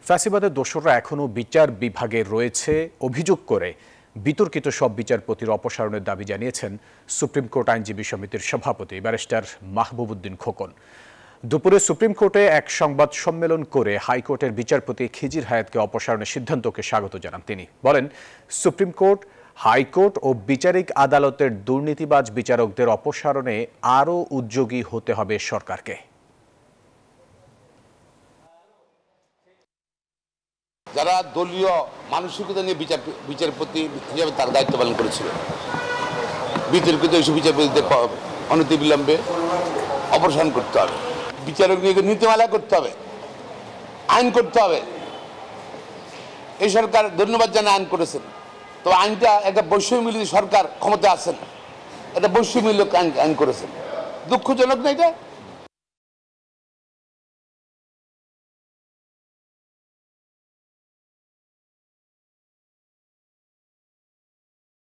ফ্যাসিবাদের দোসররা এখনও বিচার বিভাগে রয়েছে অভিযোগ করে বিতর্কিত সব বিচারপতির অপসারণের দাবি জানিয়েছেন সুপ্রিম কোর্ট আইনজীবী সমিতির সভাপতি ব্যারিস্টার মাহবুবউদ্দিন খোকন। দুপুরে সুপ্রিম কোর্টে এক সংবাদ সম্মেলন করে হাইকোর্টের বিচারপতি খিজির হায়াতকে অপসারণের সিদ্ধান্তকে স্বাগত জানান তিনি। বলেন, সুপ্রিম কোর্ট, হাইকোর্ট ও বিচারিক আদালতের দুর্নীতিবাজ বিচারকদের অপসারণে আরও উদ্যোগী হতে হবে সরকারকে। যারা দলীয় মানসিকতা নিয়ে বিচারপতি হিসাবে তার দায়িত্ব পালন করেছিল, বিতর্কিত এইসব বিচারপতিদের অনতিবিলম্বে অপসারণ করতে হবে। বিচারক নিয়ে নীতিমালা করতে হবে, আইন করতে হবে। এই সরকার ধন্যবাদ জানায় আইন করেছেন, তো আইনটা একটা বৈষম্যমূলক সরকার ক্ষমতা আছেন, একটা বৈষম্যমূলক আইন করেছেন। দুঃখজনক না এটা?